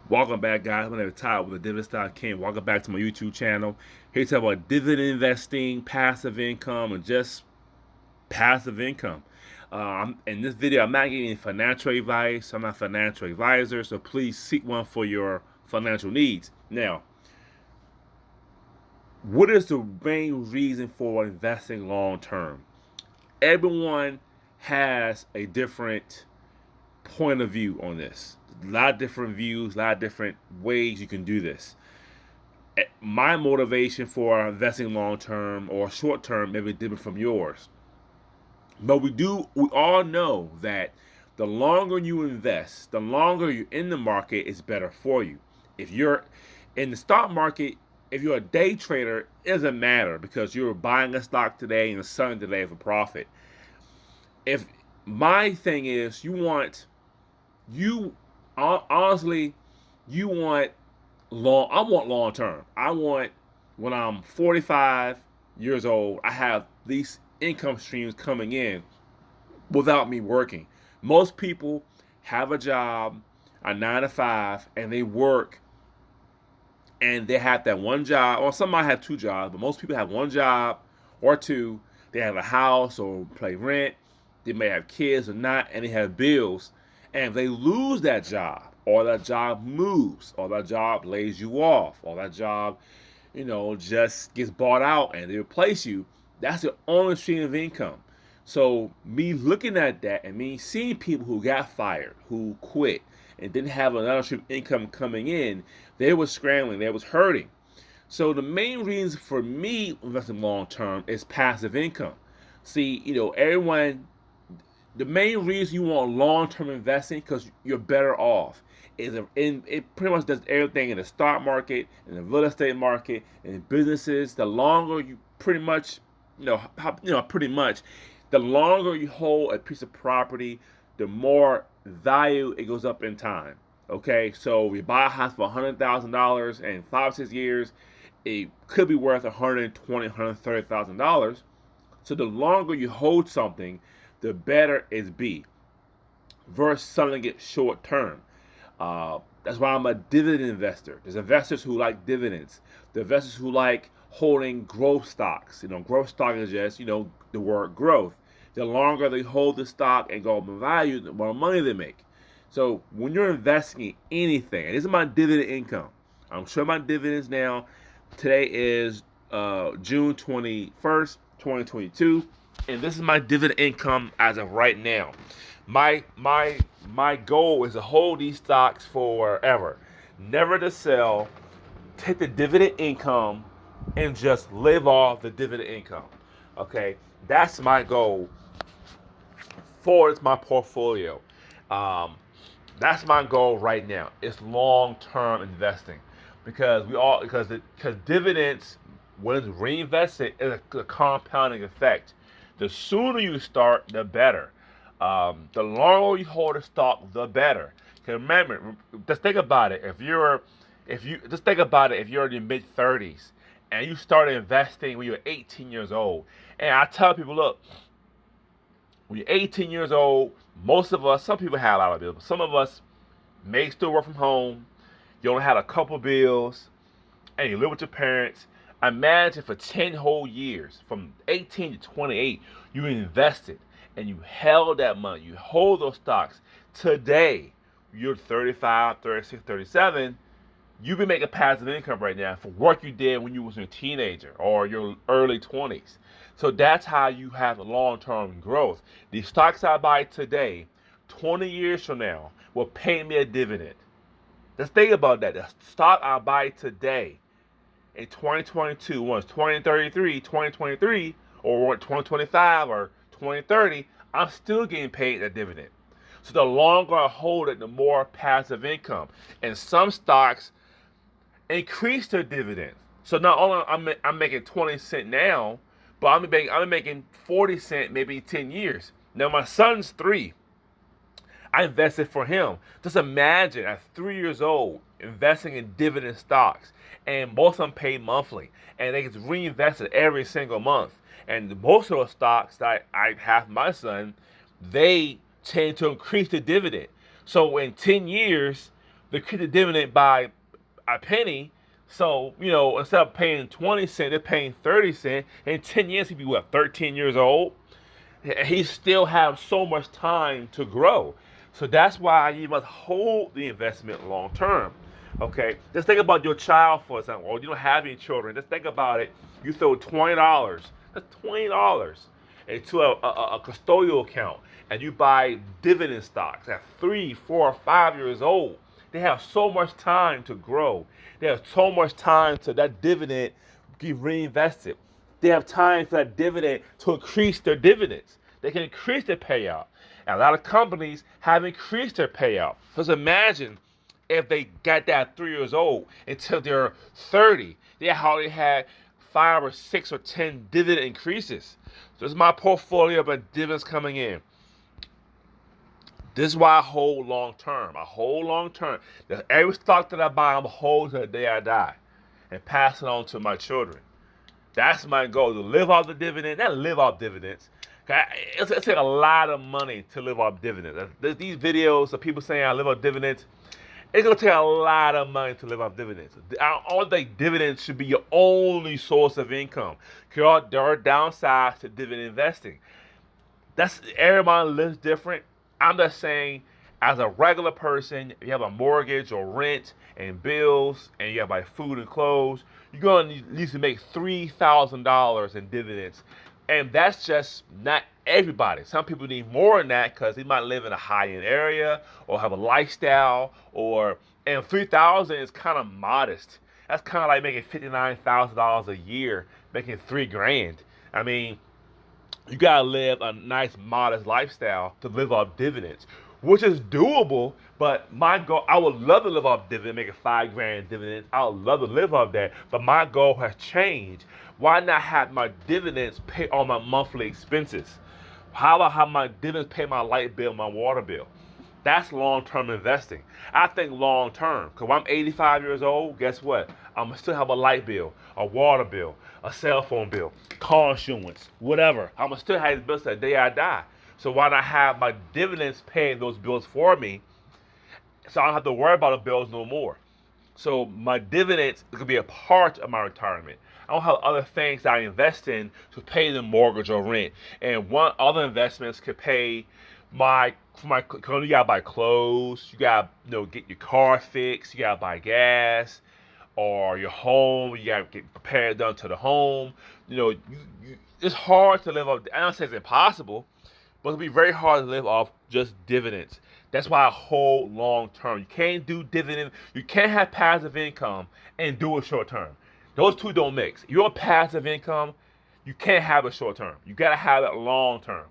Welcome back, guys. My name is Todd with the Dividend Stock King. Welcome back to my YouTube channel. Here to talk about dividend investing, passive income, and just passive income. In this video, I'm not giving any financial advice. I'm not a financial advisor, so please seek one for your financial needs. Now, what is the main reason for investing long term? Everyone has a different point of view on this. A lot of different views, a lot of different ways you can do this. My motivation for investing long term or short term may be different from yours. But we all know that the longer you invest, the longer you're in the market is better for you. If you're in the stock market, if you're a day trader, it doesn't matter because you're buying a stock today and selling today for profit. If my thing is you honestly you want I want long term. I want when I'm 45 years old, I have these income streams coming in without me working. Most people have a job, a 9 to 5, and they work and they have that one job, or some might have two jobs, but most people have one job or two. They have a house or pay rent. They may have kids or not, and they have bills. And if they lose that job, or that job moves, or that job lays you off, or that job, just gets bought out and they replace you, that's the only stream of income. So me looking at that and me seeing people who got fired, who quit, and didn't have another stream of income coming in, they were scrambling, they was hurting. So the main reason for me investing long term is passive income. See, everyone, the main reason you want long term investing because you're better off. It pretty much does everything in the stock market, in the real estate market, in businesses. The longer you pretty much, pretty much, the longer you hold a piece of property, the more value it goes up in time. Okay, so we buy a house for $100,000 in 5 or 6 years, it could be worth $120,000, $130,000. So the longer you hold something, the better it's be versus something that gets short term. That's why I'm a dividend investor. There's investors who like dividends. The investors who like holding growth stocks. Growth stock is just, the word growth. The longer they hold the stock and go up in value, the more money they make. So when you're investing in anything, and this is my dividend income. I'm showing my dividends now. Today is June 21st, 2022, and this is my dividend income as of right now. My goal is to hold these stocks forever, never to sell, take the dividend income, and just live off the dividend income. Okay, that's my goal for my portfolio. Um, that's my goal right now. It's long-term investing because dividends when it's reinvested is a compounding effect. The sooner you start, the better. The longer you hold a stock, the better. Because remember, just think about it. If you just think about it, if you're in your mid 30s and you started investing when you're 18 years old, and I tell people, look, when you're 18 years old, most of us, some people have a lot of bills, but some of us may still work from home. You only had a couple bills, and you live with your parents. Imagine for 10 whole years, from 18 to 28, you invested and you held that money. You hold those stocks. Today, you're 35, 36, 37. You've been making passive income right now for work you did when you was a teenager or your early 20s. So that's how you have long-term growth. The stocks I buy today, 20 years from now, will pay me a dividend. Just think about that. The stock I buy today in 2022, once 2033, 2023, or 2025 or 2030, I'm still getting paid a dividend. So the longer I hold it, the more passive income. And some stocks increase their dividend. So not only I'm making 20 cents now, but I'm making 40 cents maybe 10 years. Now my son's 3. I invested for him. Just imagine at 3 years old investing in dividend stocks, and most of them pay monthly, and they get reinvested every single month. And most of those stocks that I have my son, they tend to increase the dividend. So in 10 years, they increase the dividend by a penny. So, instead of paying 20 cents, they're paying 30 cents. In 10 years, he'd be, 13 years old? He still has so much time to grow. So that's why you must hold the investment long term. Okay? Just think about your child, for example. Or you don't have any children. Just think about it. You throw $20. That's $20 into a custodial account, and you buy dividend stocks at 3, 4, 5 years old. They have so much time to grow. They have so much time to that dividend be reinvested. They have time for that dividend to increase their dividends. They can increase their payout. And a lot of companies have increased their payout. Because imagine if they got that at 3 years old until they're 30. They already had 5 or 6 or 10 dividend increases. So this is my portfolio of dividends coming in. This is why I hold long term. I hold long term. Every stock that I buy, I'm hold to the day I die and pass it on to my children. That's my goal, to live off the dividend. Not live off dividends. It's take a lot of money to live off dividends. These videos of people saying I live off dividends, it's going to take a lot of money to live off dividends. I don't think dividends should be your only source of income. There are downsides to dividend investing. Everybody lives different. I'm just saying, as a regular person, if you have a mortgage or rent and bills, and you have like food and clothes, you're going to need to make $3,000 in dividends. And that's just not everybody. Some people need more than that because they might live in a high-end area or have a lifestyle, and $3,000 is kind of modest. That's kind of like making $59,000 a year, making $3,000. I mean, you gotta live a nice, modest lifestyle to live off dividends, which is doable. But my goal, I would love to live off dividends, making $5,000 dividends. I would love to live off that. But my goal has changed. Why not have my dividends pay all my monthly expenses? How about have my dividends pay my light bill, my water bill? That's long-term investing. I think long-term, because when I'm 85 years old, guess what? I'm going to still have a light bill, a water bill, a cell phone bill, car insurance, whatever. I'm going to still have these bills the day I die. So why not have my dividends paying those bills for me so I don't have to worry about the bills no more? So my dividends could be a part of my retirement. I don't have other things that I invest in to pay the mortgage or rent. And other investments could pay you gotta buy clothes, you gotta get your car fixed, you gotta buy gas, or your home, you gotta get prepared done to the home. It's hard to live off. I don't say it's impossible, but it'll be very hard to live off just dividends. That's why I hold long term. You can't do dividend. You can't have passive income and do it short term. Those two don't mix. If you want passive income, you can't have it short term. You gotta have it long term.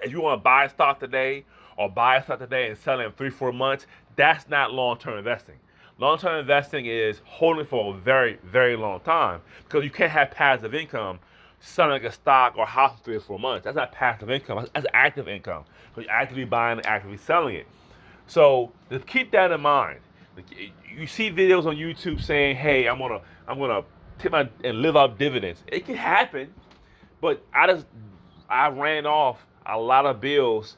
If you want to buy stock today and sell it in 3-4 months, that's not long-term investing. Long-term investing is holding for a very, very long time, because you can't have passive income selling a stock or house in 3 or 4 months. That's not passive income. That's active income. So you're actively buying and actively selling it. So just keep that in mind. You see videos on YouTube saying, "Hey, I'm gonna take and live off dividends." It can happen, but I ran off a lot of bills,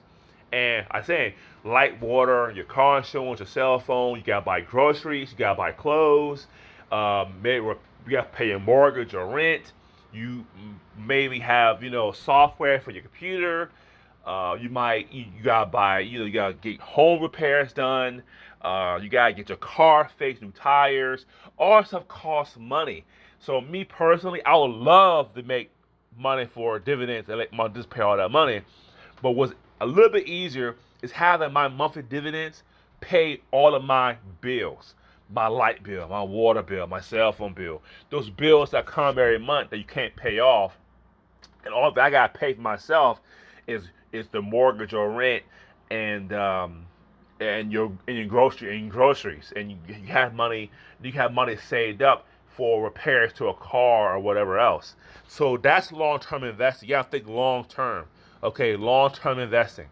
and I say light water, your car insurance, your cell phone, you gotta buy groceries, you gotta buy clothes, maybe you gotta pay your mortgage or rent. You maybe have software for your computer. You gotta you gotta get home repairs done. You gotta get your car fixed, new tires. All that stuff costs money. So me personally, I would love to make money for dividends and let my just pay all that money. But what's a little bit easier is having my monthly dividends pay all of my bills. My light bill, my water bill, my cell phone bill. Those bills that come every month that you can't pay off. And all that I gotta pay for myself is the mortgage or rent and your groceries. And you have money saved up for repairs to a car or whatever else. So that's long-term investing. You gotta think long-term. Okay, long-term investing.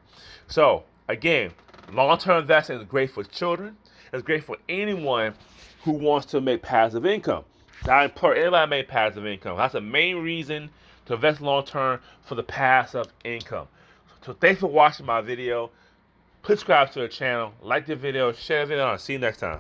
So again, long-term investing is great for children. It's great for anyone who wants to make passive income. I implore anybody to make passive income. That's the main reason to invest long-term, for the passive income. So thanks for watching my video. Please subscribe to the channel, like the video, share the video, and I'll see you next time.